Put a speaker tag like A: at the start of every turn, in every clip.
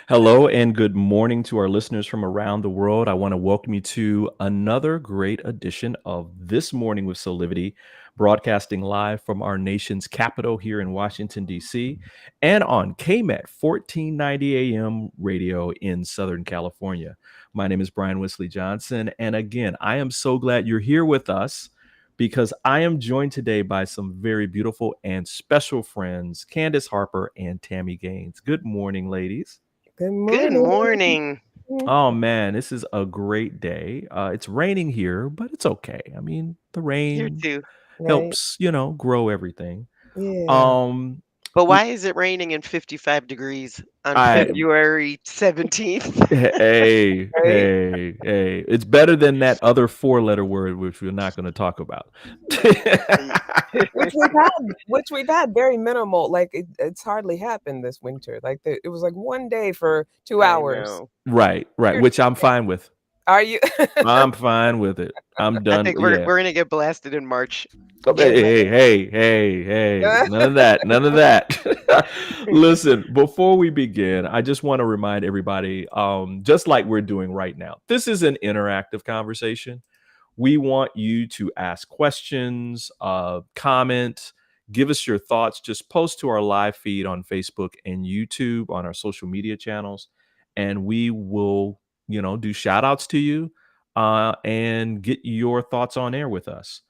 A: Hello and good morning to our listeners from around the world. I want to welcome you to another great edition of This Morning with Soulivity, broadcasting live from our nation's capital here in Washington, D.C., and on KMET 1490 AM radio in Southern California. My name is Brian Wesley Johnson. And again, I am so glad you're here with us because I am joined today by some very beautiful and special friends, Candice Harper and Tami Gaines. Good morning, ladies.
B: Good
C: Good
B: morning.
C: morning.
A: Oh man, this is a great day. It's raining here, but it's okay. I mean, the
C: Here
A: rain
C: too.
B: Right?
A: helps, grow everything.
B: Yeah.
A: Um,
C: But
A: l-
C: why is it raining in 55 degrees on
A: I
C: February 17th?
A: hey,
B: Right.
A: hey, hey. It's better than that other four-letter word which we're not going to talk about.
B: Which we've had very minimal. Like it's hardly happened this winter. It was like one day for 2 hours.
C: know.
A: Right, right,
B: Weird.
A: which I'm fine with.
B: Are you?
A: I'm fine with it. I'm
C: I
A: done.
C: think we're
A: Yeah.
C: we're gonna get blasted in March.
A: Oh,
B: Yeah.
A: hey, none of that, none of that. Listen, before we begin, I just want to remind everybody, just like we're doing right now, this is an interactive conversation. We want you to ask questions, comment, give us your thoughts. Just post to our live feed on Facebook and YouTube on our social media channels, and we will, do shout outs to you and get your thoughts on air with us.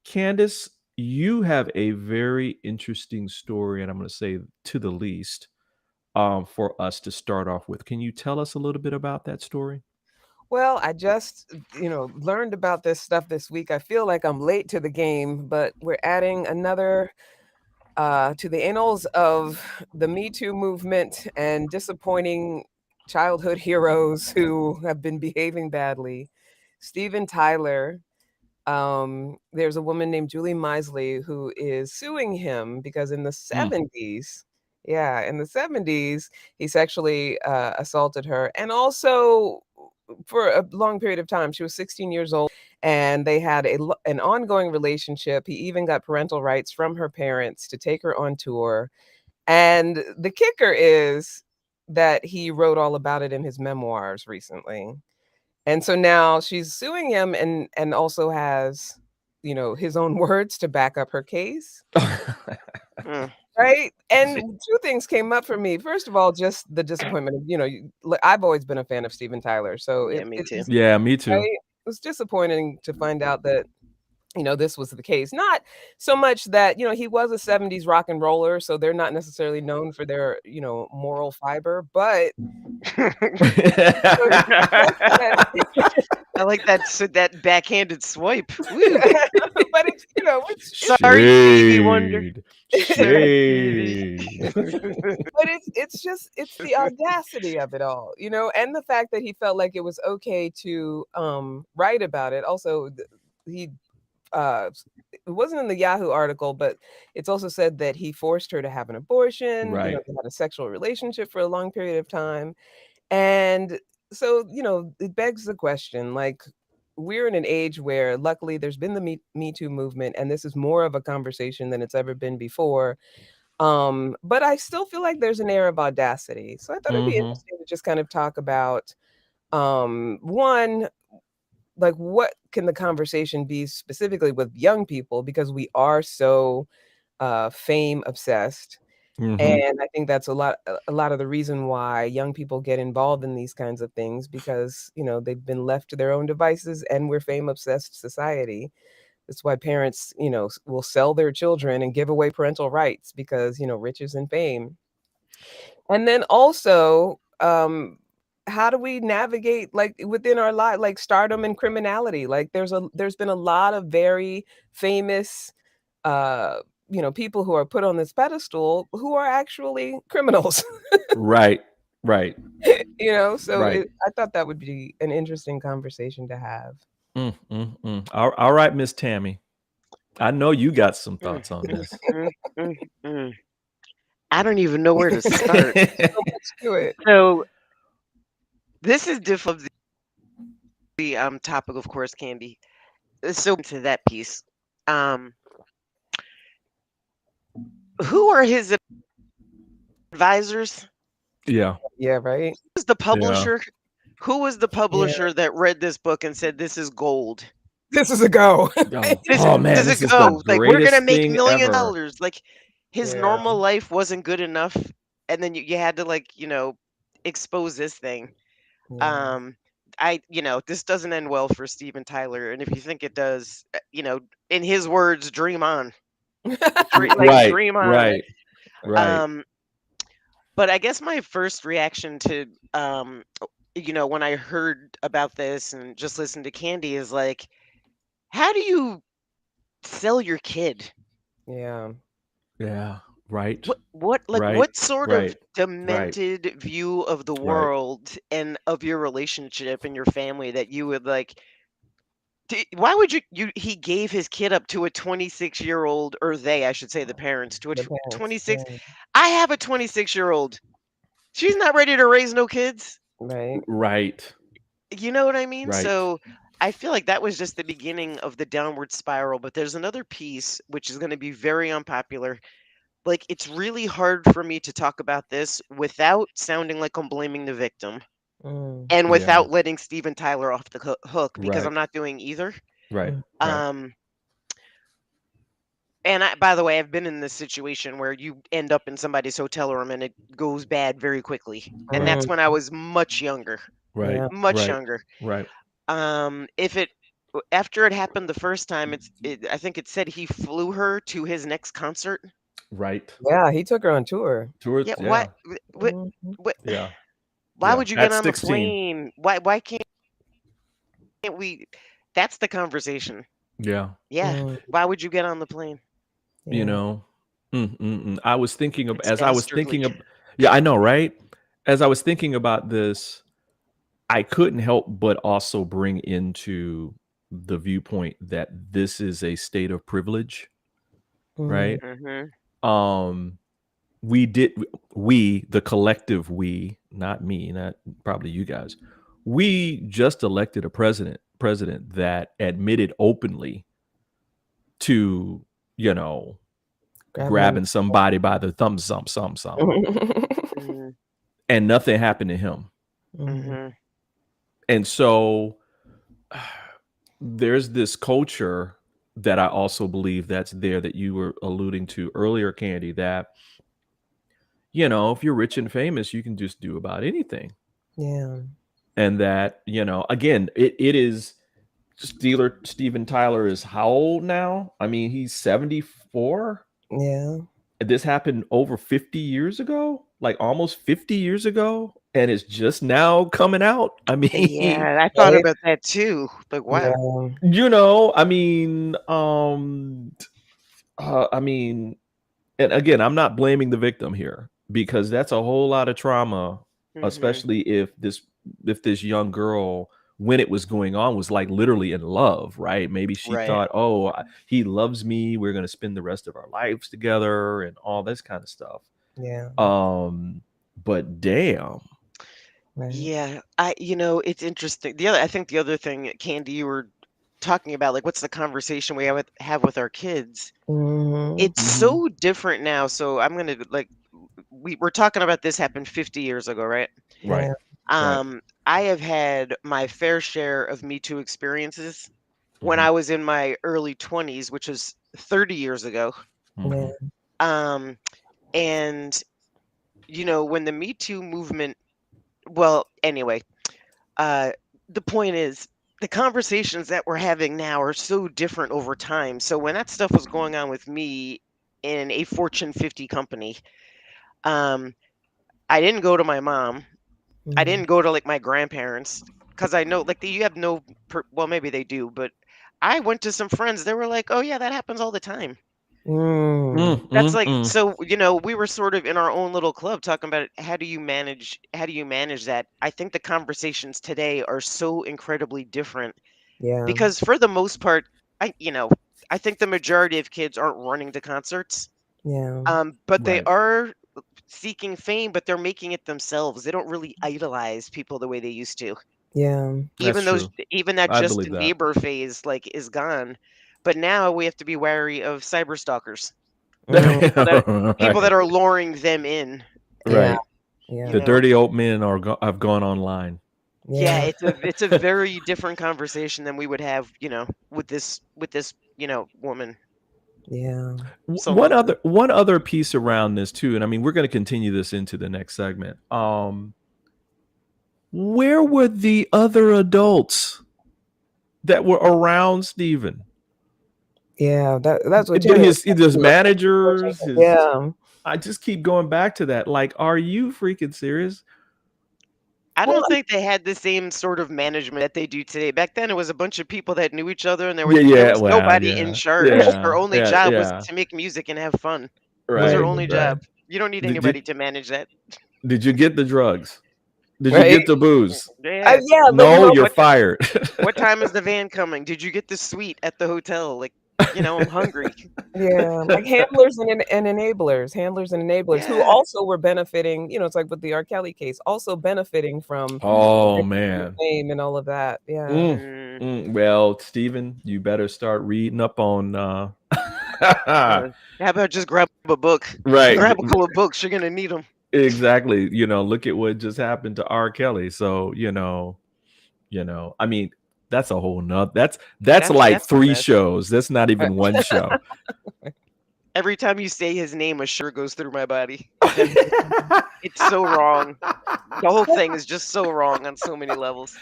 A: Candice, you have a very interesting story, and I'm going to say to the least, for us to start off with. Can you tell us a little bit about that story?
B: Well, I just, learned about this stuff this week. I feel like I'm late to the game, but we're adding another to the annals of the Me Too movement and disappointing childhood heroes who have been behaving badly. Steven Tyler. There's a woman named Julie Misley who is suing him because in the
A: Mm.
B: 70s, yeah, in the 70s, he sexually assaulted her. And also for a long period of time, she was 16 years old and they had an ongoing relationship. He even got parental rights from her parents to take her on tour. And the kicker is that he wrote all about it in his memoirs recently. And so now she's suing him and also has, his own words to back up her case,
C: Mm,
B: right? And two things came up for me. First of all, just the disappointment of, I've always been a fan of Steven Tyler, so
C: yeah, me
B: it
C: too.
B: was
A: Yeah, me too.
B: right? It was disappointing to find out that this was the case. Not so much that, he was a 70s rock and roller, so they're not necessarily known for their, moral fiber, but so just that
C: I like that backhanded swipe. Woo.
B: but it's
C: Sorry, Stevie Wonder.
A: Shade.
C: Sorry, Stevie.
A: Shade.
B: but it's just it's the audacity of it all, and the fact that he felt like it was okay to write about it. Also, he it wasn't in the Yahoo article, but it's also said that he forced her to have an abortion.
A: Right.
B: They had a sexual relationship for a long period of time. And so, it begs the question, like, we're in an age where luckily there's been the Me Too movement, and this is more of a conversation than it's ever been before. But I still feel like there's an air of audacity. So I thought it'd be
A: Hmm.
B: interesting to just kind of talk about one, like what can the conversation be specifically with young people because we are so fame obsessed.
A: Hmm.
B: And I think that's a lot of the reason why young people get involved in these kinds of things because, they've been left to their own devices and we're fame obsessed society. That's why parents, will sell their children and give away parental rights because, riches and fame. And then also, how do we navigate like within our life, like stardom and criminality? Like there's been a lot of very famous uh people who are put on this pedestal who are actually criminals.
A: Right. Right.
B: So
A: Right.
B: I thought that would be an interesting conversation to have.
A: All right, Miss Tammy. I know you got some
C: Mm,
A: thoughts on this.
C: mm, mm, mm. I don't even know where to start.
B: So much to it.
C: So this is different. The topic, of course, Candy. So to that piece, um, who are his advisors?
A: Yeah.
B: Yeah, right.
C: Was the
A: Yeah.
C: publisher? Who was the
B: Yeah.
C: publisher that read this book and said this is gold?
B: This is a go.
A: Oh,
C: This
A: oh man,
C: this is
A: this
C: a
A: is the
C: go. Like we're gonna
A: greatest
C: make
A: thing ever.
C: $1,000,000. Like his
B: Yeah.
C: normal life wasn't good enough, and then you had to like expose this thing.
B: Yeah.
C: Um, this doesn't end well for Steven Tyler, and if you think it does, in his words, dream on,
A: Right,
C: dream on.
A: right, right,
C: Um, but I guess my first reaction to when I heard about this and just listened to Candy is like, how do you sell your kid?
B: Yeah.
A: yeah, right, right,
C: What sort of
A: right, right,
C: demented view of the
A: right,
C: world and of your relationship and your family that you would like why would he gave his kid up to a 26-year-old, or they, I should say the parents, to a
B: The parents.
C: 26.
B: Yeah.
C: I have a 26-year-old. She's not ready to raise no kids.
B: Right.
A: right,
C: You know what I mean?
A: right,
C: So I feel like that was just the beginning of the downward spiral, but there's another piece which is going to be very unpopular. Like, it's really hard for me to talk about this without sounding like I'm blaming the victim
B: Mm.
C: and
A: yeah,
C: without letting Steven Tyler off the hook, because
A: right,
C: I'm not doing either.
A: right,
B: Mm.
A: right,
C: Um, and by the way, I've been in this situation where you end up in somebody's hotel room and it goes bad very quickly. And
A: right,
C: that's
B: Mm.
C: when I was much younger,
A: right,
B: Yeah.
C: much
A: right,
C: younger.
A: right,
C: If it after it happened the first time, I think it said he flew her to his next concert.
A: right.
B: Yeah. He took her on tour.
A: Towards,
C: Yeah,
A: yeah,
B: Mhm.
C: what
A: yeah,
C: why
A: yeah.
C: would you get
A: At
C: on the
A: 16,
C: plane? Why can't we? That's the conversation.
A: yeah.
C: Yeah,
B: Mm.
C: why would you get on the plane?
A: You
B: Yeah.
A: know, I was thinking of
C: It's
A: as I was
C: dastardly.
A: thinking of, yeah, I know, right? As I was thinking about this, I couldn't help but also bring into the viewpoint that this is a state of privilege,
B: Mm.
A: right?
C: Mhm.
A: Um, we did we, the collective we, not me, not probably you guys, we just elected a president that admitted openly to, you know,
B: Grabbing.
A: grabbing somebody by the thumb, some,
C: Mhm.
A: and nothing happened to him.
B: Mhm.
C: Mhm.
A: And so there's this culture that I also believe that's there that you were alluding to earlier, Candy, that, if you're rich and famous, you can just do about anything.
B: Yeah.
A: And that, again, it is Steven Tyler is how old now? I mean, he's 74.
B: Yeah.
A: This happened over 50 years ago, like almost 50 years ago, and it's just now coming out. I mean,
C: Yeah, I thought
B: Right.
C: about that too. Like, wow.
B: Yeah.
A: I mean, I mean, and again, I'm not blaming the victim here because that's a whole lot of trauma,
C: Mhm.
A: especially if this young girl, when it was going on, was like literally in love, right? Maybe she
C: Right.
A: thought, oh, he loves me, we're going to spend the rest of our lives together and all this kind of stuff.
B: Yeah.
A: But damn.
B: Right.
C: Yeah, it's interesting. I think the other thing, Candy, you were talking about, like, what's the conversation we have with our kids?
B: Mhm.
C: It's
A: Mhm.
C: so different now. So I'm gonna like, we're talking about this happened 50 years ago, right?
A: Right.
B: Yeah.
A: Right.
C: I have had my fair share of Me Too experiences when
A: Mhm.
C: I was in my early 20s, which was 30 years ago.
B: Yeah.
A: Mhm.
C: Um, and when the Me Too movement, well, anyway, uh, the point is the conversations that we're having now are so different over time. So when that stuff was going on with me in a Fortune 50 company, um, I didn't go to my mom. I
B: Mhm.
C: didn't go to like my grandparents because I know like you have no, well, maybe they do, but I went to some friends. They were like, "Oh yeah, that happens all the time."
B: Mm.
C: That's like,
A: Mm.
C: so we were sort of in our own little club talking about how do you manage that. I think the conversations today are so incredibly different
B: Yeah.
C: because for the most part, I think the majority of kids aren't running to concerts,
B: Yeah.
C: but they
A: Right.
C: are seeking fame, but they're making it themselves. They don't really idolize people the way they used to.
B: Yeah.
A: That's true.
C: Even that
A: I believe
C: Justin
A: that.
C: Bieber phase like is gone. But now we have to be wary of cyber stalkers,
B: Mm.
C: people that
A: Right.
C: are luring them in.
B: Yeah.
A: Right.
B: Yeah.
A: The dirty old men have gone online.
C: Yeah, it's a very different conversation than we would have, with this woman.
B: Yeah.
C: So
A: One other piece around this too, and I mean we're going to continue this into the next segment. Where were the other adults that were around Stephen?
B: Yeah, that's what
A: his managers.
B: Yeah.
A: I just keep going back to that. Like, are you freaking serious?
C: I don't think they had the same sort of management that they do today. Back then, it was a bunch of people that knew each other, and there was nobody in charge. Their only job was to make music and have fun. Right. That was their only job. You don't need anybody to manage that.
A: Did you get the drugs? Did you get the booze?
C: Yeah.
A: No, you're fired.
C: What time is the van coming? Did you get the suite at the hotel? Like, I'm hungry.
B: Yeah, like handlers and enablers who also were benefiting, it's like with the R. Kelly case, also benefiting from fame and all of that. Yeah.
A: Well, Stephen, you better start reading up on
C: how about just grab a book?
A: Right.
C: Grab a couple of books, you're gonna need them.
A: Exactly. Look at what just happened to R. Kelly. So, I mean, that's a whole nother. That's like 3 shows. That's not even one show.
C: Every time you say his name, a shiver goes through my body. It's so wrong. The whole thing is just so wrong on so many levels.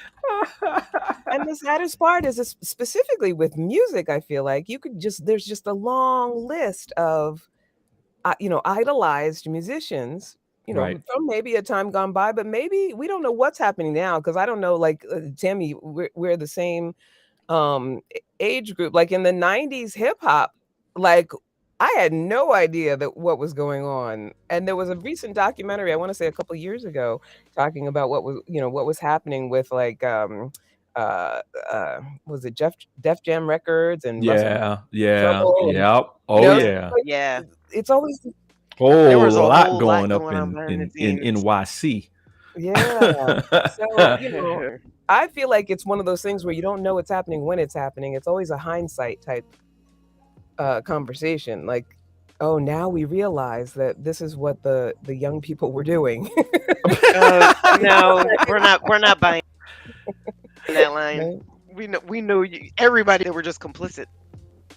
B: And the saddest part is specifically with music, I feel like there's just a long list of, idolized musicians,
A: right.
B: from maybe a time gone by, but maybe we don't know what's happening now. Cause I don't know, like Tami, we're the same age group. Like in the 90s hip hop, like I had no idea what was going on. And there was a recent documentary, I want to say a couple of years ago, talking about what was happening with like was it Def Jam Records and
A: yeah.
B: It's always
A: there was a lot going up in NYC.
B: Yeah. So, I feel like it's one of those things where you don't know what's happening when it's happening. It's always a hindsight type conversation. Like, oh, now we realize that this is what the young people were doing.
C: No, we're not buying that line. We know everybody that we're just complicit.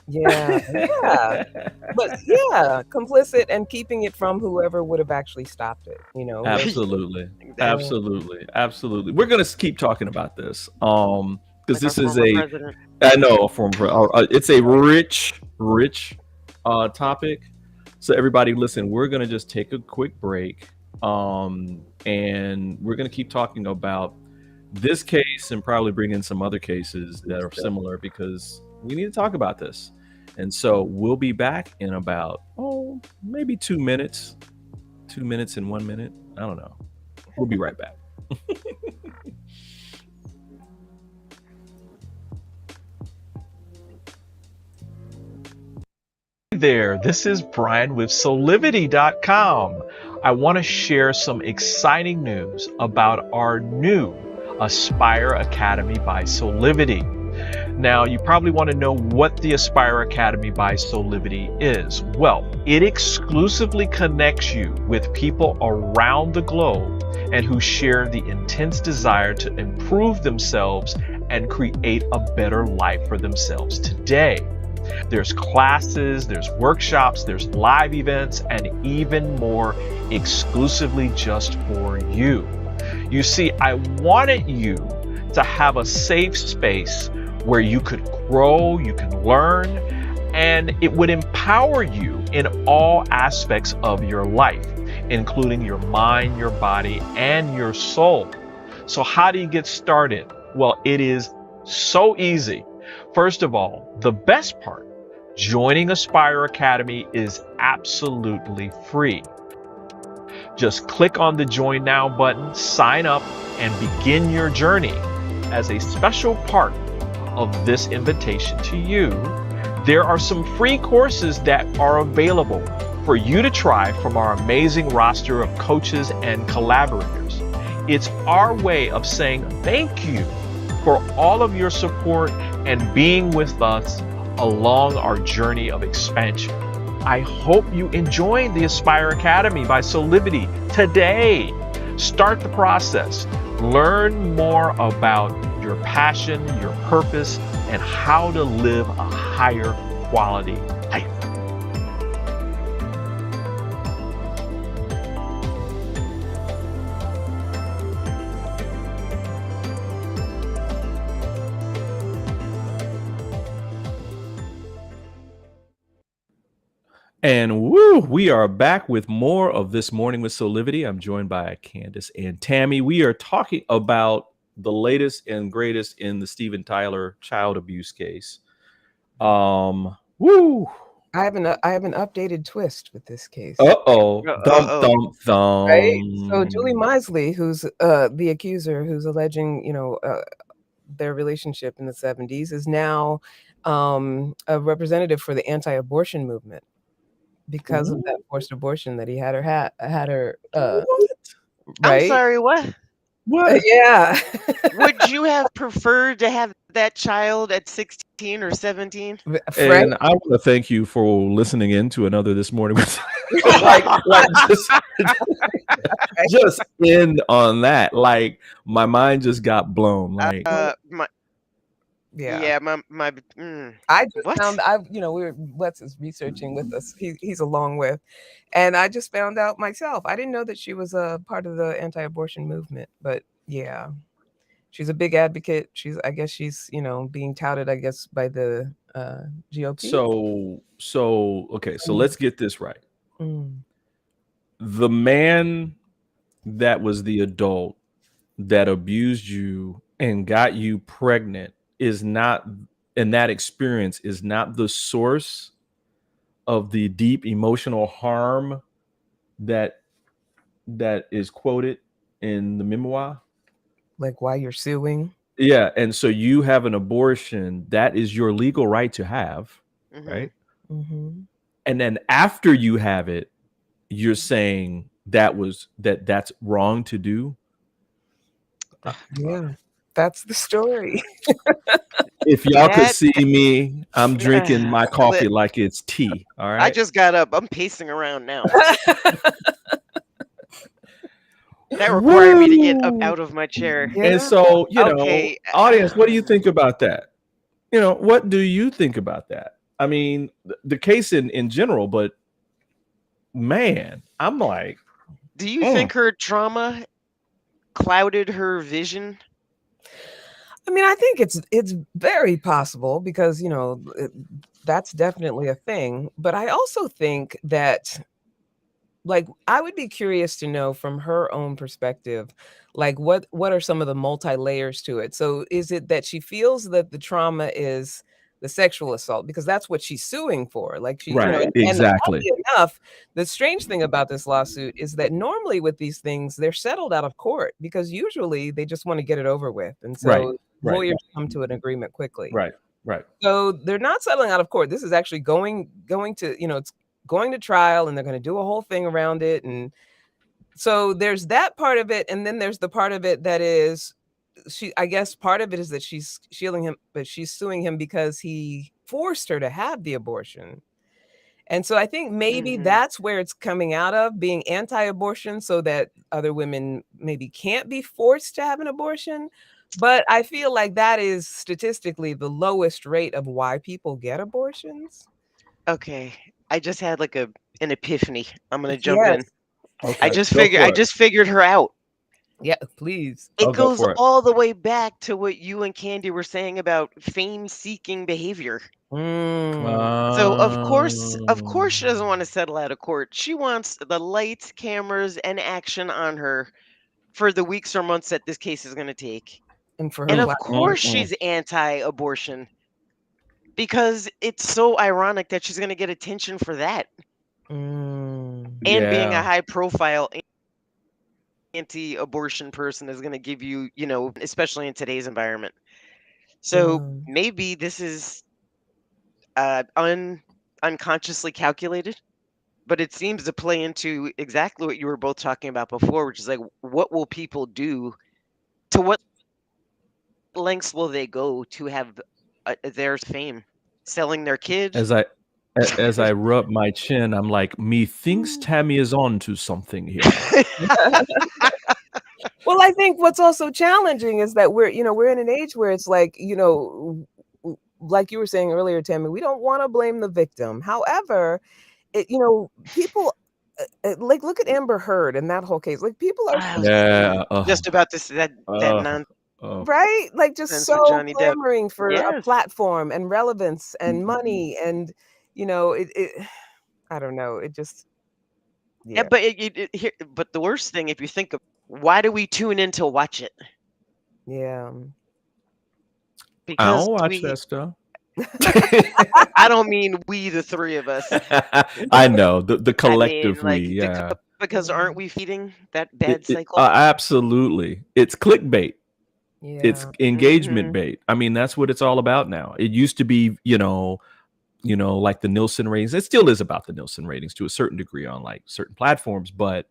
B: Yeah. But complicit and keeping it from whoever would have actually stopped it,
A: Absolutely. Absolutely. We're going to keep talking about this. Because this is it's a rich topic. So everybody listen, we're going to just take a quick break. And we're going to keep talking about this case and probably bring in some other cases that are similar because we need to talk about this. And so we'll be back in about, maybe 2 minutes. 2 minutes and 1 minute. I don't know. We'll be right back. Hey there, this is Brian with Soulivity.com. I want to share some exciting news about our new Aspire Academy by Soulivity. Now, you probably want to know what the Aspire Academy by Soulivity is. Well, it exclusively connects you with people around the globe and who share the intense desire to improve themselves and create a better life for themselves today. There's classes, there's workshops, there's live events, and even more exclusively just for you. You see, I wanted you to have a safe space where you could grow, you can learn, and it would empower you in all aspects of your life, including your mind, your body, and your soul. So how do you get started? Well, it is so easy. First of all, the best part, joining Aspire Academy is absolutely free. Just click on the Join Now button, sign up, and begin your journey. As a special part of this invitation to you, there are some free courses that are available for you to try from our amazing roster of coaches and collaborators. It's our way of saying thank you for all of your support and being with us along our journey of expansion. I hope you enjoy the Aspire Academy by Soulivity today. Start the process. Learn more about your passion, your purpose, and how to live a higher quality life. And woo, we are back with more of This Morning with Soulivity. I'm joined by Candice and Tami. We are talking about the latest and greatest in the Steven Tyler child abuse case. Woo.
B: I have an updated twist with this case.
A: Thump, thump, thump.
B: Right? So Julie Misley, who's the accuser, who's alleging, their relationship in the 70s, is now a representative for the anti-abortion movement because of that forced abortion that he had her
A: What?
B: right?
C: I'm sorry, what?
A: What?
B: Yeah.
C: Would you have preferred to have that child at 16 or 17?
A: And I want to thank you for listening in to another This Morning with just end on that. Like, my mind just got blown. Like,
B: yeah. I just
C: what?
B: found Wes is researching with us. He's along with, and I just found out myself. I didn't know that she was a part of the anti-abortion movement, but yeah, she's a big advocate. I guess she's being touted, I guess, by the GOP.
A: So let's get this right. The man that was the adult that abused you and got you pregnant is not, and that experience is not the source of the deep emotional harm that is quoted in the memoir.
B: Like why you're suing.
A: Yeah. And so you have an abortion that is your legal right to have, right?
B: Mm-hmm.
A: And then after you have it, you're saying that's wrong to do.
B: Yeah, that's the story.
A: If y'all could see me, I'm drinking my coffee like it's tea. All right.
C: I just got up. I'm pacing around now. That required me to get up out of my chair.
B: Yeah.
A: And so, audience, what do you think about that? What do you think about that? I mean, the case in general, but man, I'm like,
C: do you think her trauma clouded her vision?
B: I mean, I think it's very possible because, that's definitely a thing. But I also think that, like, I would be curious to know from her own perspective, like, what are some of the multi-layers to it? So is it that she feels that the trauma is the sexual assault because that's what she's suing for? Like, she,
A: right, exactly.
B: And enough, the strange thing about this lawsuit is that normally with these things, they're settled out of court because usually they just want to get it over with. And so lawyers come to an agreement quickly.
A: Right.
B: So they're not settling out of court. This is actually going to, it's going to trial, and they're going to do a whole thing around it. And so there's that part of it. And then there's the part of it that is, I guess part of it is that she's shielding him, but she's suing him because he forced her to have the abortion. And so I think maybe that's where it's coming out of, being anti-abortion so that other women maybe can't be forced to have an abortion. But I feel like that is statistically the lowest rate of why people get abortions.
C: Okay. I just had like an epiphany. I'm going to jump in.
A: Okay.
C: I just figured her out.
B: Yeah, please.
C: It goes all the way back to what you and Candy were saying about fame-seeking behavior. So of course she doesn't want to settle out of court. She wants the lights, cameras, and action on her for the weeks or months that this case is going to take. And of course she's anti-abortion because it's so ironic that she's going to get attention for that. And being a high-profile anti-abortion person is going to give you, especially in today's environment. So maybe this is unconsciously calculated, but it seems to play into exactly what you were both talking about before, which is like, what will people do? To what lengths will they go to have their fame? Selling their kids?
A: As I rub my chin, I'm like, methinks Tami is on to something here.
B: Well, I think what's also challenging is that we're in an age where it's like, like you were saying earlier, Tammy, we don't want to blame the victim. However, people like look at Amber Heard and that whole case. Like people are
C: I was
A: Yeah.
C: just about to say that
A: Uh,
C: nonsense
A: oh.
B: right, like just
C: with
B: so
C: Johnny Depp.
B: clamoring for a
C: Yes.
B: platform and relevance and money and it I don't know. It just
C: Yeah,
B: yeah.
C: but but the worst thing, if you think of why do we tune in to watch it?
B: Yeah.
A: I
C: Because
A: don't watch that stuff.
C: I don't mean we, the three of us.
A: I know the
C: I mean,
A: collective we,
C: like,
A: yeah.
C: because aren't we feeding that bad cycle?
A: Absolutely, it's clickbait. It's
B: Yeah.
A: engagement
C: Mhm.
A: bait. I mean, that's what it's all about now. It used to be, like the Nielsen ratings. It still is about the Nielsen ratings to a certain degree on like certain platforms, but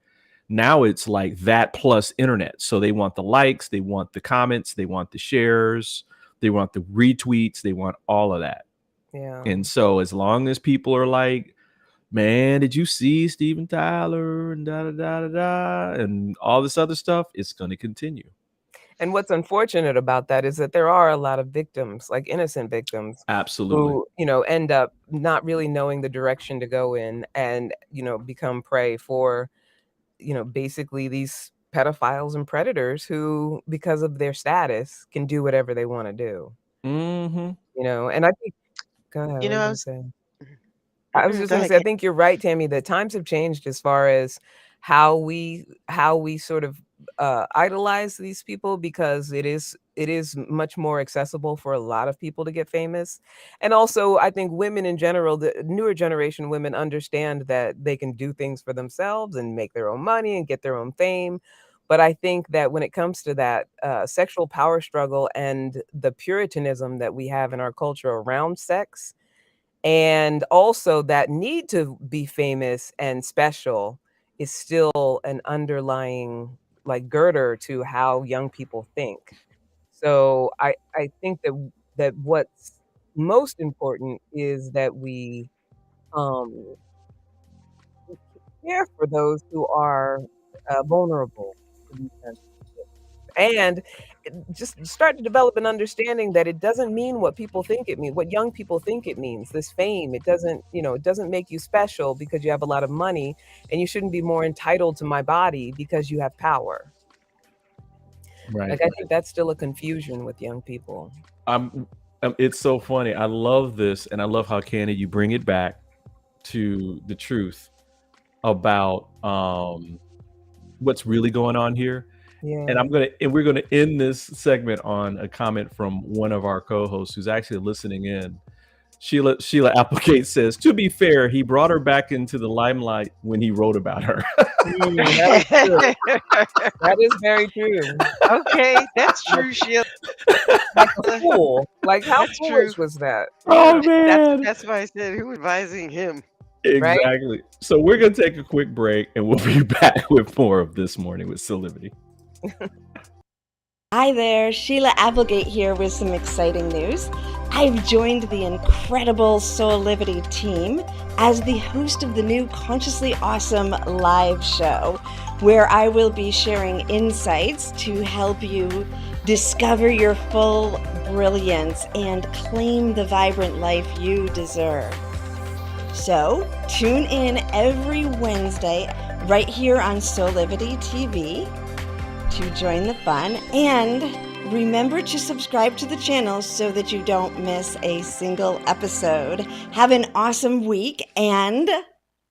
A: now it's like that plus internet. So they want the likes, they want the comments, they want the shares, they want the retweets, they want all of that.
B: Yeah.
A: And so as long as people are like, man, did you see Steven Tyler and da da da da da and all this other stuff, it's going to continue.
B: And what's unfortunate about that is that there are a lot of victims, like innocent victims,
A: Absolutely.
B: who, end up not really knowing the direction to go in and, become prey for, basically these pedophiles and predators who, because of their status, can do whatever they want to do.
A: Mm-hmm.
B: And I think, go ahead, what
C: You
B: were
C: know,
B: you
C: I
B: gonna
C: was
B: say?
C: Mhm.
B: I was just
C: Go
B: gonna
C: ahead,
B: say, I think you're right, Tammy, that times have changed as far as how we sort of, idolize these people because it is much more accessible for a lot of people to get famous, and also, I think women in general, the newer generation women understand that they can do things for themselves and make their own money and get their own fame, but I think that when it comes to that, sexual power struggle and the puritanism that we have in our culture around sex, and also that need to be famous and special is still an underlying, like, girder to how young people think. So I think that what's most important is that we, um, care for those who are, vulnerable to these kinds of situations. And just start to develop an understanding that it doesn't mean what people think it means, what young people think it means, this fame. It doesn't make you special because you have a lot of money, and you shouldn't be more entitled to my body because you have power.
A: Right.
B: Like, I think that's still a confusion with young people.
A: I'm, it's so funny. I love this, and I love how Candy you bring it back to the truth about what's really going on here. And
B: Yeah.
A: we're gonna end this segment on a comment from one of our co-hosts who's actually listening in. Sheila Applegate says, to be fair, he brought her back into the limelight when he wrote about her.
B: That is true. That is very true.
C: Okay, that's true, Sheila.
B: Like a fool. Like, how
C: That's true.
B: foolish was that?
A: Oh
C: Yeah, that's
A: man.
C: that's why I said who advising him.
B: Right?
A: Exactly. So we're gonna take a quick break and we'll be back with more of This Morning with Soulivity.
D: Hi there, Sheila Applegate here with some exciting news. I've joined the incredible Soulivity team as the host of the new Consciously Awesome live show, where I will be sharing insights to help you discover your full brilliance and claim the vibrant life you deserve. So tune in every Wednesday right here on Soulivity TV to join the fun, and remember to subscribe to the channel so that you don't miss a single episode. Have an awesome week, and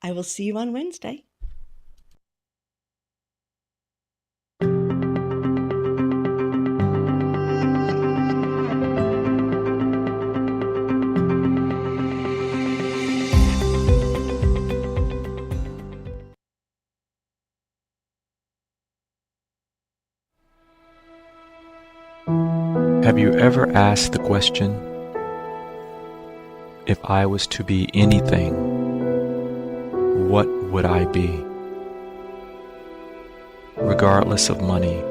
D: I will see you on Wednesday.
E: Have you ever asked the question, if I was to be anything, what would I be? Regardless of money,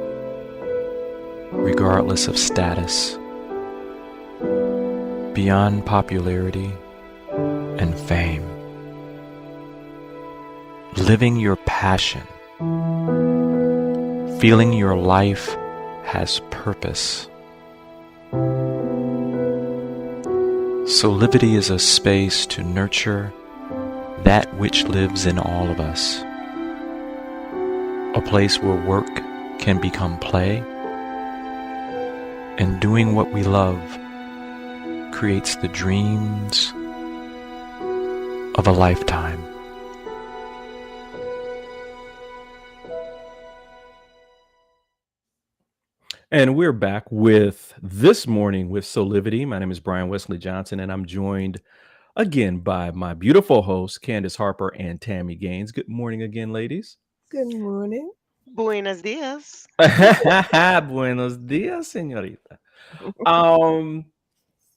E: regardless of status, beyond popularity and fame, living your passion, feeling your life has purpose. Soulivity is a space to nurture that which lives in all of us. A place where work can become play, and doing what we love creates the dreams of a lifetime.
A: And we're back with This Morning with Soulivity. My name is Brian Westley Johnson, and I'm joined again by my beautiful hosts, Candice Harper and Tami Gaines. Good morning again, ladies.
B: Good morning.
C: Buenos dias.
A: Buenos dias, señorita.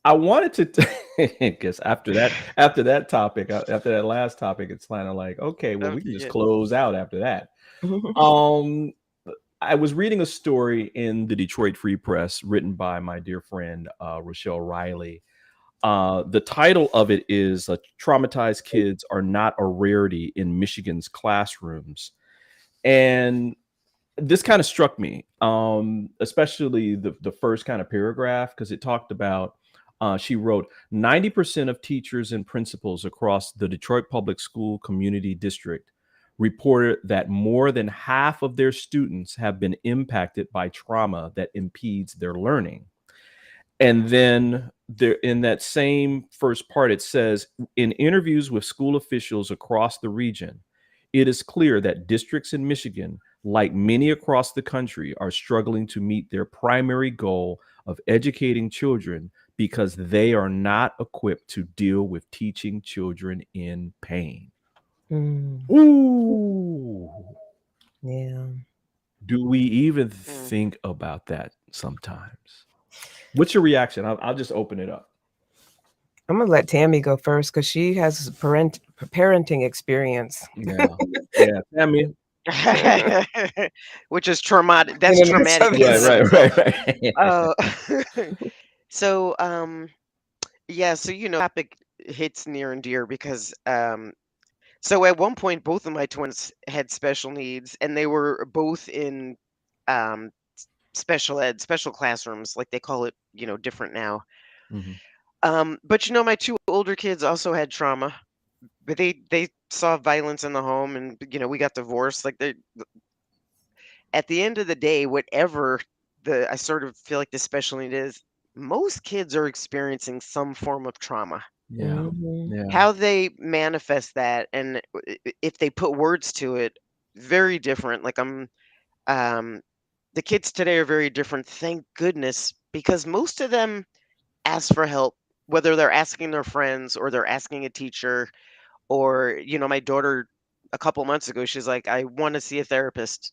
A: I wanted to guess after that topic, after that last topic, it's kind of like, okay, well, we can just close out after that. I was reading a story in the Detroit Free Press written by my dear friend Rochelle Riley. The title of it is "Traumatized Kids Are Not a Rarity in Michigan's Classrooms," and this kind of struck me, especially the first kind of paragraph, because it talked about. She wrote, 90% of teachers and principals across the Detroit Public School Community District reported that more than half of their students have been impacted by trauma that impedes their learning. And then there, in that same first part, it says, in interviews with school officials across the region, it is clear that districts in Michigan, like many across the country, are struggling to meet their primary goal of educating children because they are not equipped to deal with teaching children in pain. Ooh.
B: Yeah.
A: Do we even think about that sometimes? What's your reaction? I'll just open it up.
B: I'm gonna let Tami go first because she has parenting experience.
A: Yeah, yeah, Tami.
C: Which is traumatic. That's traumatic.
A: Right.
C: So, yeah. So topic hits near and dear because so at one point both of my twins had special needs, and they were both in special ed, special classrooms, like they call it, different now. But my two older kids also had trauma, but they saw violence in the home, and we got divorced. Like at the end of the day, whatever I sort of feel like the special need is, most kids are experiencing some form of trauma.
A: Yeah.
C: How they manifest that, and if they put words to it, very different. Like the kids today are very different, thank goodness, because most of them ask for help, whether they're asking their friends or they're asking a teacher, or my daughter a couple months ago, she's like, I want to see a therapist.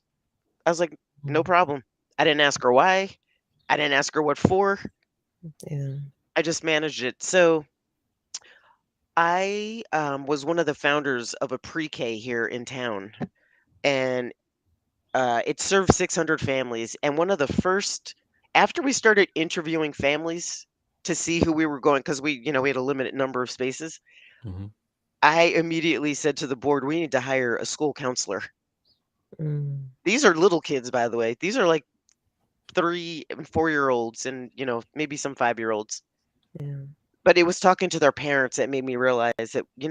C: I was like, no problem. I didn't ask her why. I didn't ask her what for.
B: Yeah.
C: I just managed it. So I was one of the founders of a pre-K here in town, and it served 600 families. And one of the first, after we started interviewing families to see who we were going, because we had a limited number of spaces, I immediately said to the board, we need to hire a school counselor. These are little kids, by the way. These are like 3 and 4-year-olds, and maybe some 5-year-olds.
B: Yeah.
C: But it was talking to their parents that made me realize that we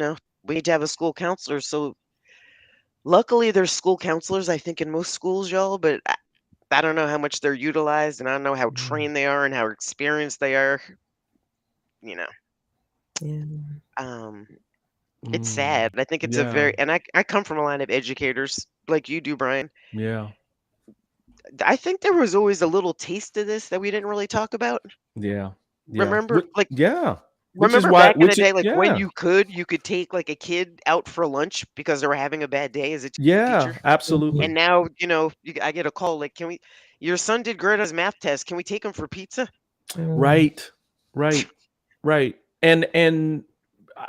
C: need to have a school counselor. So luckily there's school counselors, I think, in most schools, y'all, but I don't know how much they're utilized, and I don't know how trained they are and how experienced they are.
B: Yeah.
C: It's sad. I think it's a very, and I come from a line of educators like you do, Brian.
A: Yeah.
C: I think there was always a little taste of this that we didn't really talk about.
A: Yeah.
C: Remember,
A: Remember
C: back in the day, like when you could take like a kid out for lunch because they were having a bad day as a teacher.
A: Absolutely.
C: And now, I get a call like, your son did great on his math test. Can we take him for pizza?
A: Right. And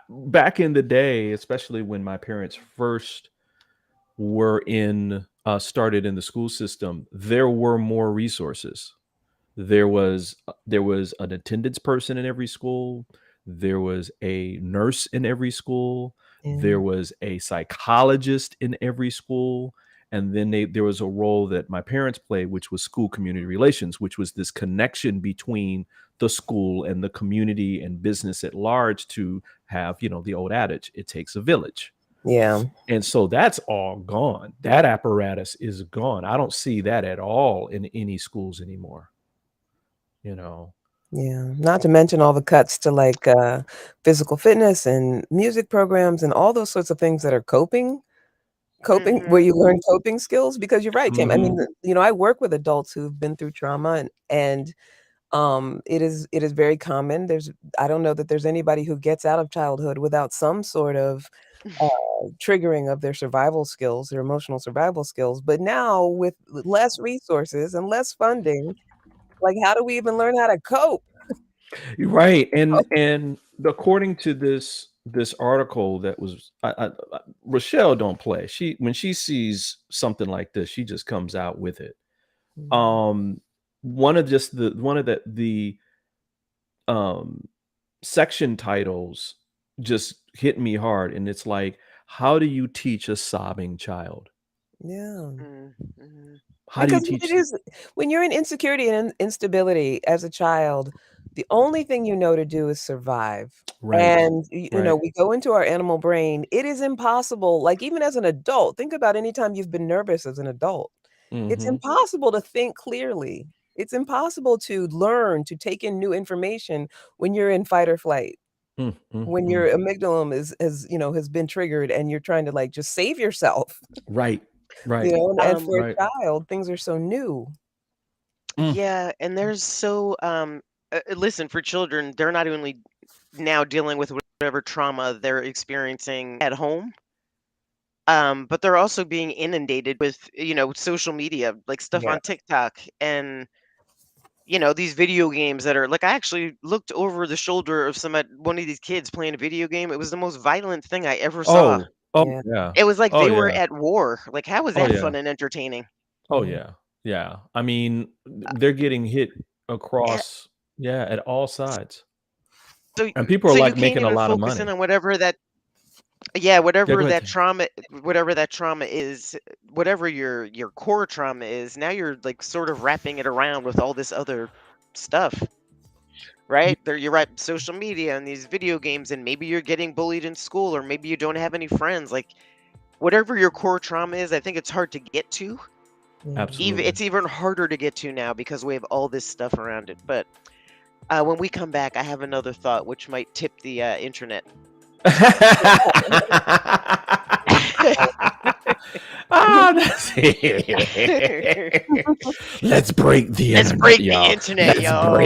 A: back in the day, especially when my parents first were started in the school system, there were more resources. There was an attendance person in every school. There was a nurse in every school. There was a psychologist in every school. And then there was a role that my parents played, which was school community relations, which was this connection between the school and the community and business at large to have, the old adage, it takes a village.
B: Yeah.
A: And so that's all gone. That apparatus is gone. I don't see that at all in any schools anymore.
B: Yeah. Not to mention all the cuts to like physical fitness and music programs and all those sorts of things that are coping where you learn coping skills, because you're right, Tim. I mean, I work with adults who've been through trauma, and it is very common. I don't know that there's anybody who gets out of childhood without some sort of triggering of their survival skills, their emotional survival skills. But now with less resources and less funding, like, how do we even learn how to cope?
A: Right. And according to this article that was, Rochelle don't play. When she sees something like this, she just comes out with it. One of the section titles just hit me hard, and it's like, how do you teach a sobbing child?
B: Yeah.
A: How do you
B: Because
A: teach
B: it is, when you're in insecurity and instability as a child, the only thing you know to do is survive.
A: Right.
B: And
A: Right.
B: we go into our animal brain. It is impossible. Like, even as an adult, think about any time you've been nervous as an adult. It's impossible to think clearly. It's impossible to learn, to take in new information when you're in fight or flight. When your amygdala has been triggered and you're trying to like just save yourself.
A: Right. Right.
B: And for
A: Right.
B: a child, things are so new.
C: Yeah, and there's so listen, for children, they're not only now dealing with whatever trauma they're experiencing at home, but they're also being inundated with, social media, like stuff
B: Yeah.
C: on TikTok and these video games that are like, I actually looked over the shoulder of one of these kids playing a video game. It was the most violent thing I ever saw.
A: Oh,
B: Yeah.
A: yeah.
C: It was like
A: Oh,
C: they were
A: yeah.
C: at war. Like, how was
A: Oh,
C: that
A: yeah.
C: fun and entertaining?
A: Oh, yeah. Yeah. I mean, they're getting hit across, at all sides. And people are
C: So you
A: like
C: can't
A: making a
C: even
A: lot of
C: focus in
A: money.
C: on whatever that
A: go
C: whatever
A: ahead,
C: that
A: Tim.
C: trauma is, whatever your core trauma is. Now you're like sort of wrapping it around with all this other stuff, right? You're right, social media and these video games, and maybe you're getting bullied in school, or maybe you don't have any friends. Like, whatever your core trauma is, I think it's hard to get to.
A: Absolutely.
C: It's even harder to get to now because we have all this stuff around it. But when we come back, I have another thought which might tip the internet.
A: That's it. Let's break the
C: Let's
A: internet,
C: break
A: y'all.
C: the internet,
A: y'all.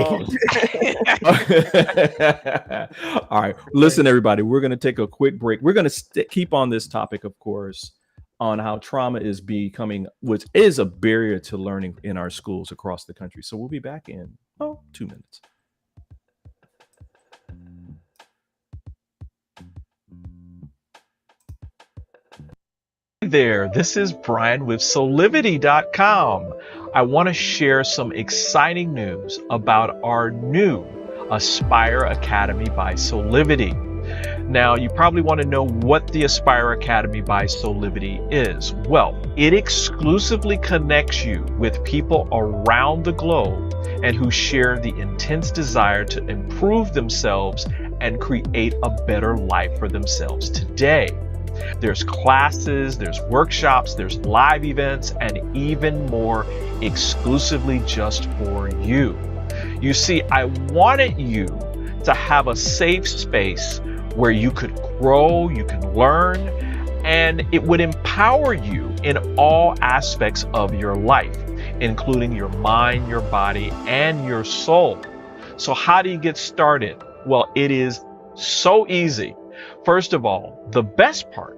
A: All right, listen, everybody. We're going to take a quick break. We're going to keep on this topic, of course, on how trauma is becoming, which is a barrier to learning in our schools across the country. So we'll be back in 2 minutes. Hey there, this is Brian with Soulivity.com. I want to share some exciting news about our new Aspire Academy by Soulivity. Now, you probably want to know what the Aspire Academy by Soulivity is. Well, it exclusively connects you with people around the globe and who share the intense desire to improve themselves and create a better life for themselves today. There's classes, there's workshops, there's live events, and even more exclusively just for you. You see, I wanted you to have a safe space where you could grow, you can learn, and it would empower you in all aspects of your life, including your mind, your body, and your soul. So how do you get started? Well, it is so easy. First of all, the best part,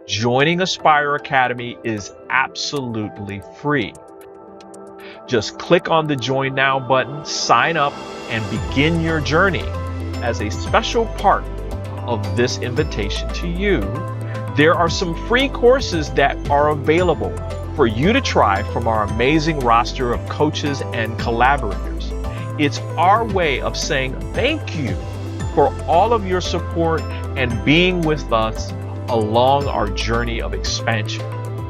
A: joining Aspire Academy is absolutely free. Just click on the Join Now button, sign up, and begin your journey. As a special part of this invitation to you, there are some free courses that are available for you to try from our amazing roster of coaches and collaborators. It's our way of saying thank you for all of your support and being with us along our journey of expansion.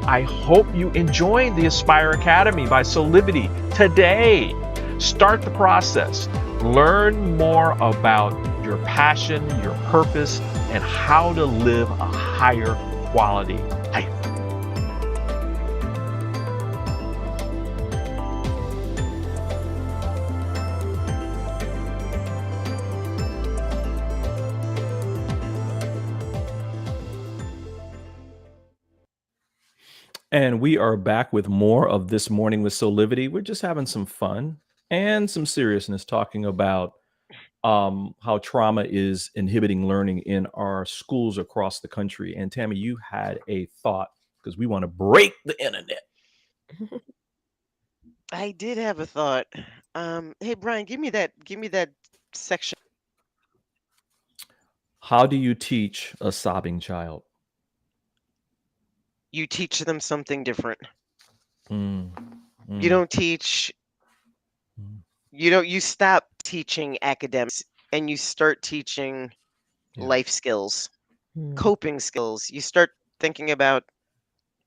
A: I hope you enjoyed the Aspire Academy by Soulivity today. Start the process. Learn more about your passion, your purpose, and how to live a higher quality life. And we are back with more of This Morning with Soulivity. We're just having some fun and some seriousness talking about how trauma is inhibiting learning in our schools across the country. And Tami, you had a thought because we want to break the internet.
C: I did have a thought. Hey Brian, give me that section.
A: How do you teach a sobbing child?
C: You teach them something different.
A: Mm,
C: You don't teach. You stop teaching academics and you start teaching life skills, coping skills. You start thinking about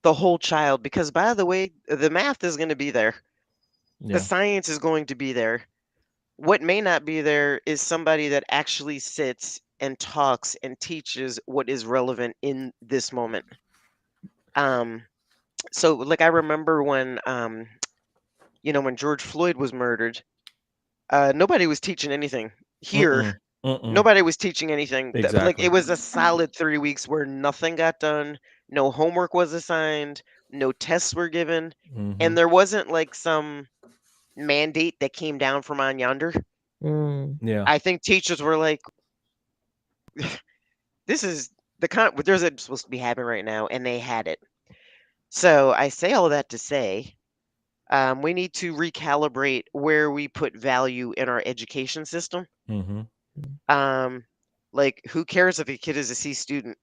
C: the whole child because, by the way, the math is going to be there. The science is going to be there. What may not be there is somebody that actually sits and talks and teaches what is relevant in this moment. So like I remember when when George Floyd was murdered, nobody was teaching anything here. Nobody was teaching anything. Like
A: Exactly.
C: it was a solid 3 weeks where nothing got done, no homework was assigned, no tests were given, and there wasn't like some mandate that came down from on yonder.
A: Yeah.
C: I think teachers were like, this is there's a supposed to be happening right now, and they had it. So I say all that to say, we need to recalibrate where we put value in our education system. Like, who cares if a kid is a C student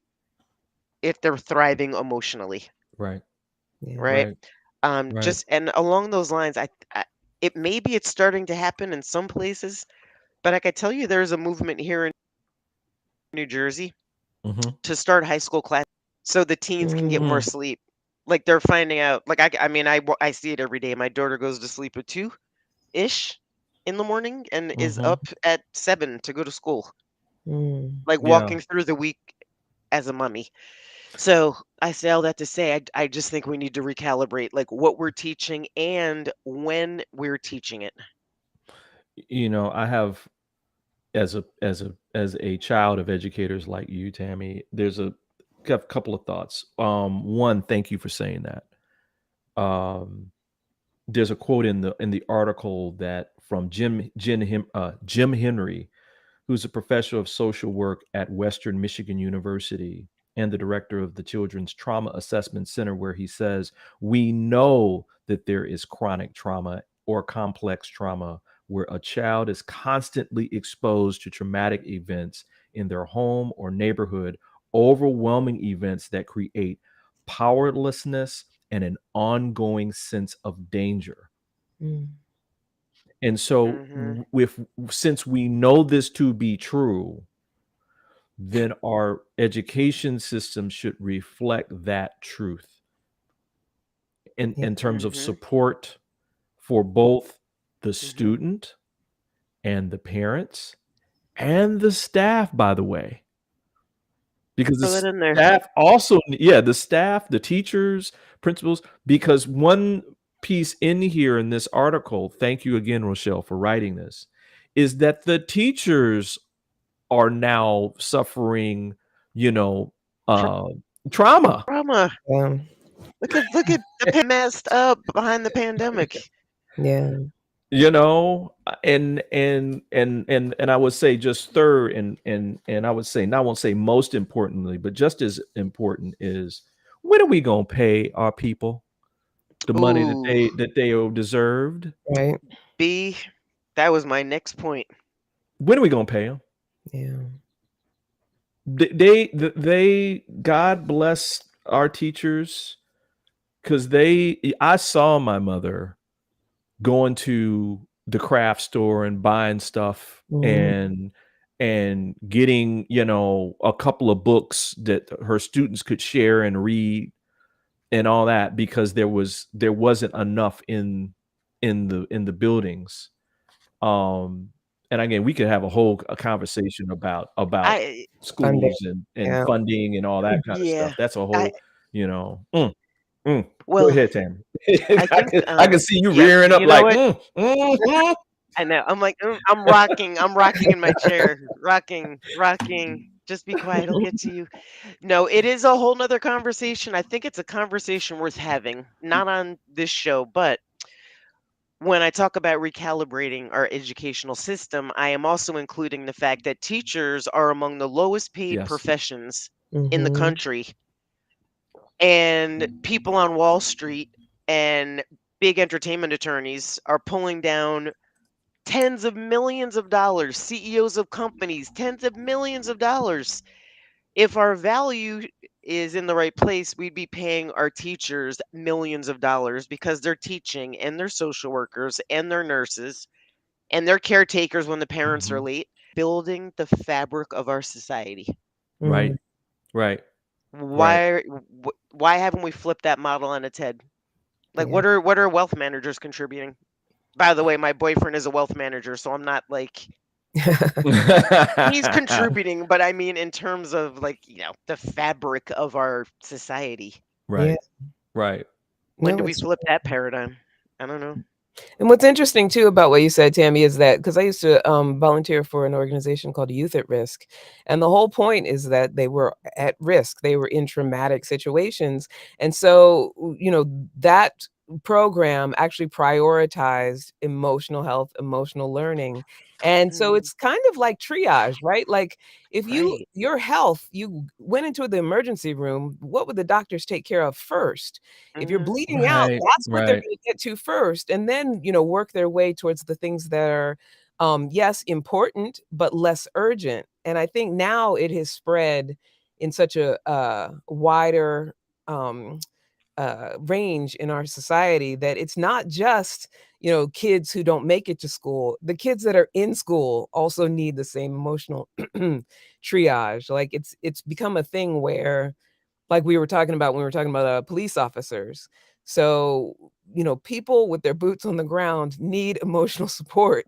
C: if they're thriving emotionally,
A: Right.
C: right? Just and along those lines, maybe it's starting to happen in some places, but I could tell you there's a movement here in New Jersey to start high school class so the teens can get more sleep. Like they're finding out, like I see it every day. My daughter goes to sleep at 2-ish in the morning and is up at 7 to go to school. Like walking through the week as a mummy. So I say all that to say, I just think we need to recalibrate like what we're teaching and when we're teaching it.
A: I have as a child of educators like you, Tami, there's a couple of thoughts. One, thank you for saying that. There's a quote in the article that from Jim Henry, who's a professor of social work at Western Michigan University and the director of the Children's Trauma Assessment Center, where he says, we know that there is chronic trauma or complex trauma where a child is constantly exposed to traumatic events in their home or neighborhood, overwhelming events that create powerlessness and an ongoing sense of danger. And so since we know this to be true, then our education system should reflect that truth in terms of support for both the student and the parents and the staff, by the way. Because the staff also, the staff, the teachers, principals, because one piece in here in this article, thank you again, Rochelle, for writing this, is that the teachers are now suffering, trauma.
C: Trauma. Look at the messed up behind the pandemic.
A: And I would say just third and I would say, and I won't say most importantly, but just as important is, when are we gonna pay our people the money that they are deserved?
B: Right.
C: B, that was my next point.
A: When are we gonna pay them? They God bless our teachers, because I saw my mother going to the craft store and buying stuff and getting, a couple of books that her students could share and read and all that, because there wasn't enough in the buildings. And again, we could have a conversation about
C: I
B: Funding.
A: schools and
B: Yeah.
A: funding and all that kind of
C: yeah.
A: stuff. That's a
C: I
A: whole, you know. Go
C: well,
A: ahead, Tami.
C: I think
A: I can see you
C: yeah,
A: rearing up
C: you know
A: like,
C: what? I know. I'm like, I'm rocking in my chair, rocking. Just be quiet. I'll get to you. No, it is a whole nother conversation. I think it's a conversation worth having, not on this show, but when I talk about recalibrating our educational system, I am also including the fact that teachers are among the lowest paid
A: yes,
C: professions in the
B: Mhm.
C: country, and people on Wall Street and big entertainment attorneys are pulling down tens of millions of dollars, CEOs of companies, tens of millions of dollars. If our value is in the right place, we'd be paying our teachers millions of dollars because they're teaching, and they're social workers, and they're nurses, and they're caretakers when the parents are
A: Mhm.
C: late, building the fabric of our society.
A: right,
B: Mm.
A: right,
C: Why why haven't we flipped that model on its head? Like,
B: Yeah.
C: what are wealth managers contributing? By the way, my boyfriend is a wealth manager, so I'm not like he's contributing, but I mean in terms of like, the fabric of our society.
A: right,
B: Yeah.
A: right.
C: When
B: No,
C: do we
B: it's
C: flip that paradigm? I don't know.
B: And what's interesting too about what you said, Tami, is that because I used to volunteer for an organization called Youth at Risk, and the whole point is that they were at risk, they were in traumatic situations, and so that program actually prioritized emotional health, emotional learning, and so
C: Mm,
B: it's kind of like triage, right? Like if
C: right.
B: your health, you went into the emergency room, what would the doctors take care of first? If you're
C: Hmm.
B: bleeding out,
A: Right,
B: that's what they're
A: right.
B: gonna get to first, and then, work their way towards the things that are, yes, important, but less urgent, and I think now it has spread in such a, wider, um, range in our society that it's not just, kids who don't make it to school. The kids that are in school also need the same emotional triage. Like, it's become a thing where like we were talking about when we were talking about police officers. So, people with their boots on the ground need emotional support.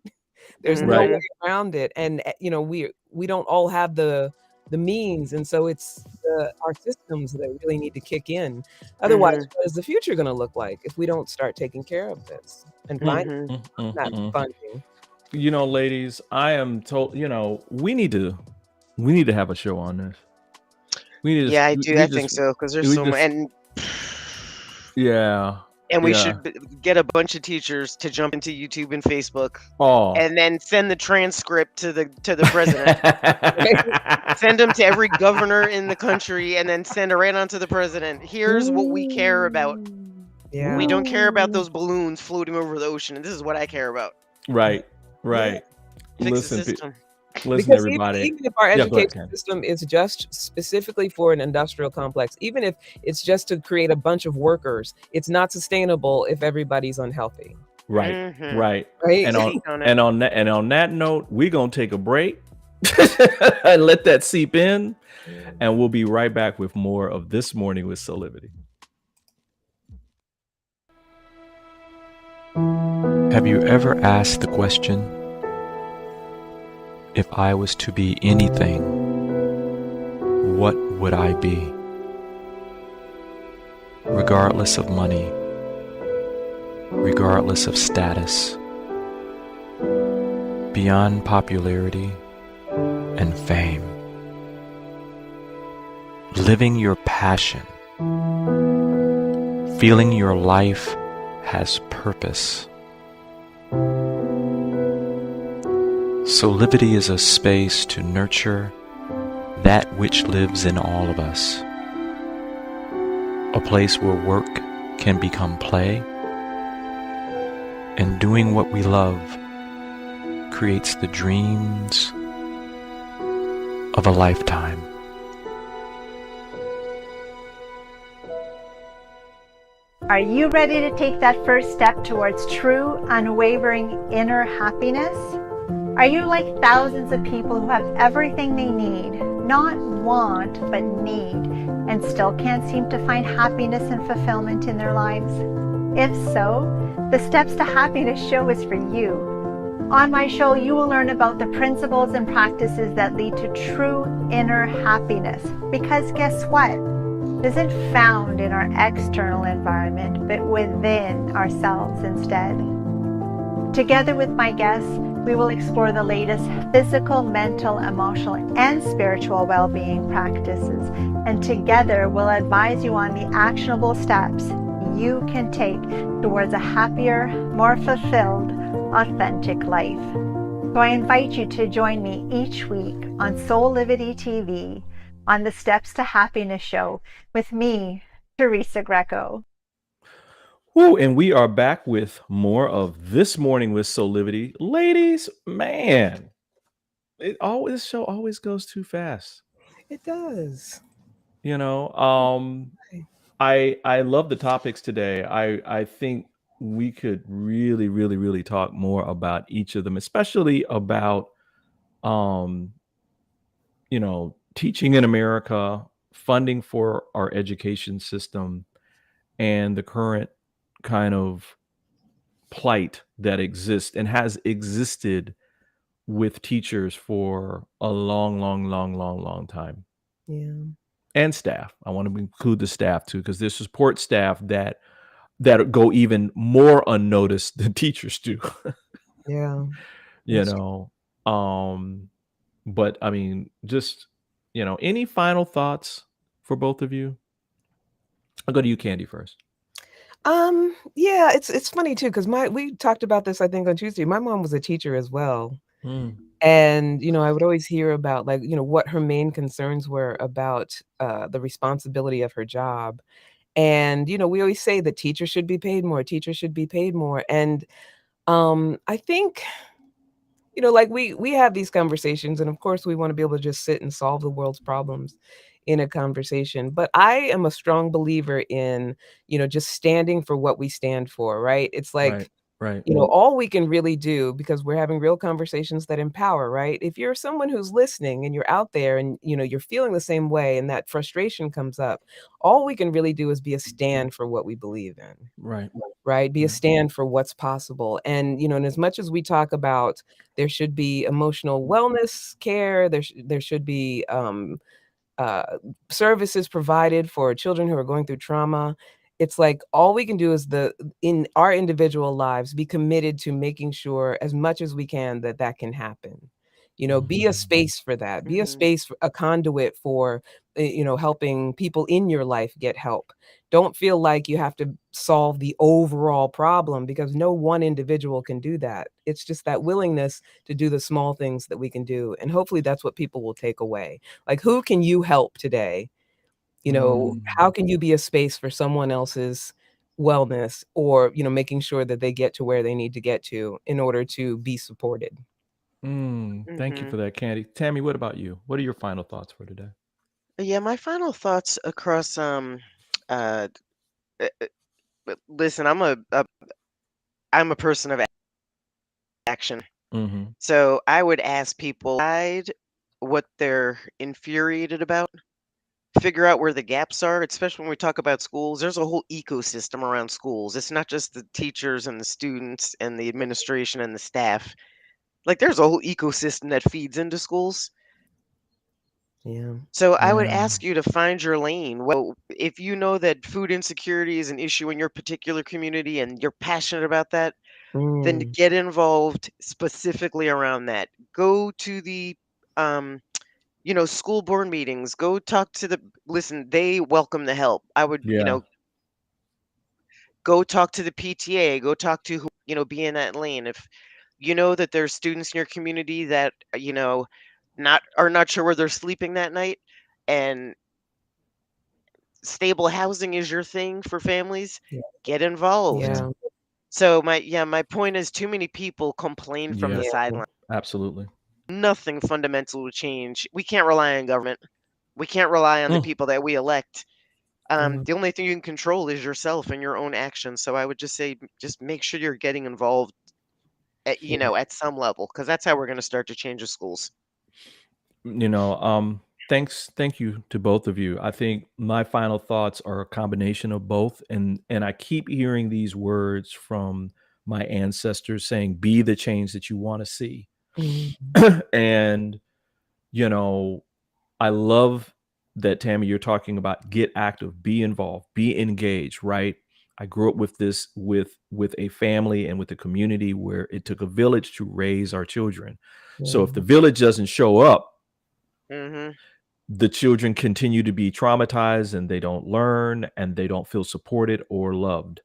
B: There's no
A: Right.
B: way
C: Hmm.
B: around it. And we don't all have the means. And so it's our systems that really need to kick in. Otherwise,
C: Hmm.
B: what is the future going to look like if we don't start taking care of this and find
C: Hmm.
B: that
A: Mm.
B: funding?
A: Ladies, I am told, we need to have a show on this. We need to
C: Yeah, I do. I think so because there's
A: we
C: so much,
A: just yeah.
C: and we
A: Yeah.
C: should get a bunch of teachers to jump into YouTube and Facebook,
A: Oh.
C: and then send the transcript to the president. Send them to every governor in the country, and then send it right on to the president. Here's what we care about.
B: Yeah.
C: We don't care about those balloons floating over the ocean, and this is what I care about.
A: Right.
C: Fix the
A: Listen,
C: system.
A: listen,
B: Because
A: everybody.
B: even if our
A: Yeah, go ahead,
B: education
A: Candice.
B: system is just specifically for an industrial complex, even if it's just to create a bunch of workers, it's not sustainable if everybody's unhealthy,
A: Right.
C: Mhm.
A: Right.
B: right?
A: And on
C: Speak on it.
A: on that note, we're gonna take a break and let that seep in, and we'll be right back with more of This Morning with Soulivity.
E: Have you ever asked the question, if I was to be anything, what would I be? Regardless of money, regardless of status, beyond popularity and fame, living your passion, feeling your life has purpose. Soulivity is a space to nurture that which lives in all of us. A place where work can become play, and doing what we love creates the dreams of a lifetime.
F: Are you ready to take that first step towards true, unwavering inner happiness? Are you like thousands of people who have everything they need, not want but need, and still can't seem to find happiness and fulfillment in their lives? If so, the Steps to Happiness show is for you. On my show, you will learn about the principles and practices that lead to true inner happiness. Because guess what? It isn't found in our external environment, but within ourselves instead. Together with my guests, we will explore the latest physical, mental, emotional, and spiritual well-being practices. And together, we'll advise you on the actionable steps you can take towards a happier, more fulfilled, authentic life. So I invite you to join me each week on Soulivity TV on the Steps to Happiness show with me, Teresa Greco.
A: Woo, and we are back with more of This Morning with Soulivity. Ladies, man, this show always goes too fast.
B: It does.
A: You know, I love the topics today. I think we could really talk more about each of them, especially about teaching in America, funding for our education system, and the current kind of plight that exists and has existed with teachers for a long time.
B: Yeah.
A: And staff. I want to include the staff too, because there's support staff that go even more unnoticed than teachers do.
B: Yeah.
A: you know, but I mean, just any final thoughts for both of you? I'll go to you, Candy, first.
B: Yeah, it's funny too, because we talked about this, I think, on Tuesday. My mom was a teacher as well. And, I would always hear about what her main concerns were about the responsibility of her job. And, we always say that teachers should be paid more, teachers should be paid more. And I think, we have these conversations, and of course we want to be able to just sit and solve the world's problems in a conversation. But I am a strong believer in, just standing for what we stand for, right? It's like,
A: Right.
B: all we can really do, because we're having real conversations that empower, right? If you're someone who's listening and you're out there and, you're feeling the same way and that frustration comes up, all we can really do is be a stand for what we believe in. Right. Be a stand for what's possible. And, and as much as we talk about there should be emotional wellness care, there should be services provided for children who are going through trauma. It's like all we can do is in our individual lives, be committed to making sure as much as we can that can happen. Be a space for that. Be a space, for a conduit for, helping people in your life get help. Don't feel like you have to solve the overall problem, because no one individual can do that. It's just that willingness to do the small things that we can do. And hopefully that's what people will take away. Like, who can you help today? How can you be a space for someone else's wellness, or, making sure that they get to where they need to get to in order to be supported?
A: Thank you for that, Candy. Tami, what about you? What are your final thoughts for today?
C: Yeah, my final thoughts across uh listen, I'm a person of action. So I would ask people decide what they're infuriated about, figure out where the gaps are, especially when we talk about schools. There's a whole ecosystem around schools. It's not just the teachers and the students and the administration and the staff. Like, there's a whole ecosystem that feeds into schools.
B: Yeah.
C: So I would ask you to find your lane. Well, if you know that food insecurity is an issue in your particular community and you're passionate about that, then get involved specifically around that. Go to the school board meetings. Go talk to listen, they welcome the help. I would, go talk to the PTA, go talk to who, be in that lane. If you know that there's students in your community that, are not sure where they're sleeping that night, and stable housing is your thing for families, get involved.
B: Yeah.
C: So my point is, too many people complain from the sideline.
A: Absolutely.
C: Nothing fundamental will change. We can't rely on government. We can't rely on the people that we elect. The only thing you can control is yourself and your own actions. So I would just say, just make sure you're getting involved at some level, because that's how we're going to start to change the schools.
A: Thank you to both of you. I think my final thoughts are a combination of both, and I keep hearing these words from my ancestors saying, "Be the change that you want to see."
B: Mhm.
A: And you know, I love that, Tami, you're talking about get active, be involved, be engaged, right? I grew up with this with a family and with a community where it took a village to raise our children. So if the
B: Yeah.
A: village doesn't show up,
C: Mm-hmm.
A: the children continue to be traumatized and they don't learn and they don't feel supported or loved.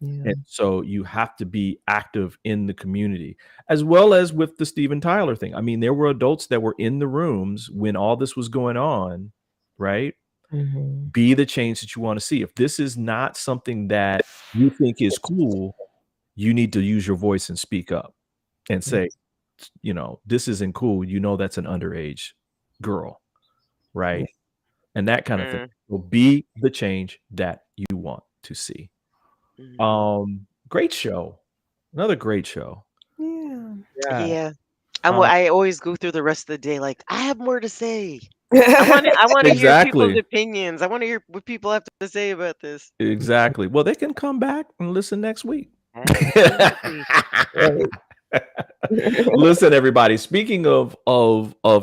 B: Yeah.
A: And so you have to be active in the community, as well as with the Steven Tyler thing. I mean, there were adults that were in the rooms when all this was going on, right?
B: Mhm.
A: Be the change that you want to see. If this is not something that you think is cool, you need to use your voice and speak up and say, this isn't cool. That's an underage girl, right? And that kind of thing. So be the change that you want to see. Great show. Another great show.
B: Yeah.
C: Yeah.
A: Um,
C: I always go through the rest of the day like, I have more to say. I want to hear people's
A: Exactly.
C: opinions. I want to hear what people have to say about this.
A: Exactly. Well, they can come back and listen next week.
C: Absolutely.
B: Right.
A: Listen, everybody, speaking of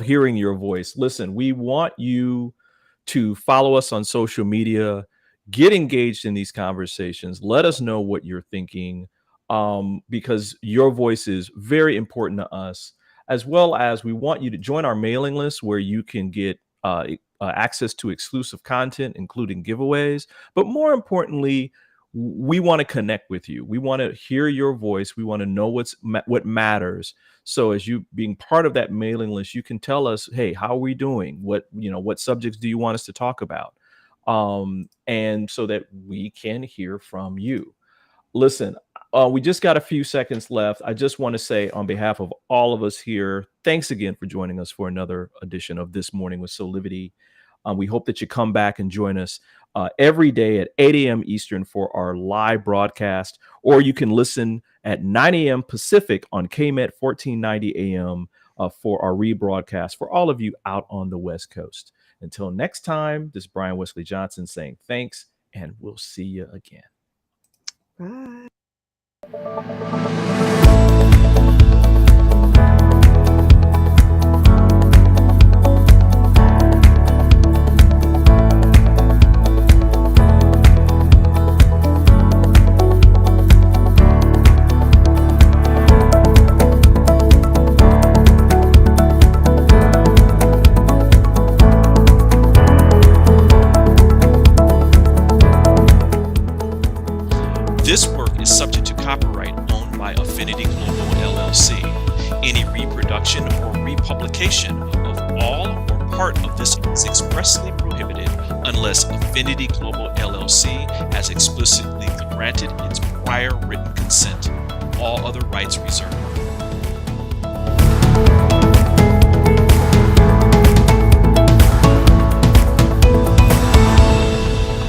A: hearing your voice, listen, we want you to follow us on social media, get engaged in these conversations, let us know what you're thinking, because your voice is very important to us, as well as we want you to join our mailing list where you can get access to exclusive content, including giveaways. But more importantly, we want to connect with you. We want to hear your voice. We want to know what matters. So as you being part of that mailing list, you can tell us, hey, how are we doing? What subjects do you want us to talk about? And so that we can hear from you. Listen, we just got a few seconds left. I just want to say on behalf of all of us here, thanks again for joining us for another edition of This Morning with Soulivity. We hope that you come back and join us every day at 8 a.m. Eastern for our live broadcast, or you can listen at 9 a.m. Pacific on KMET 1490 AM for our rebroadcast for all of you out on the West Coast. Until next time, this is Brian Westley Johnson saying thanks, and we'll see you again.
B: Bye.
E: This work is subject to copyright owned by Affinity Global LLC. Any reproduction or republication of all or part of this is expressly prohibited unless Affinity Global LLC has explicitly granted its prior written consent. All other rights reserved.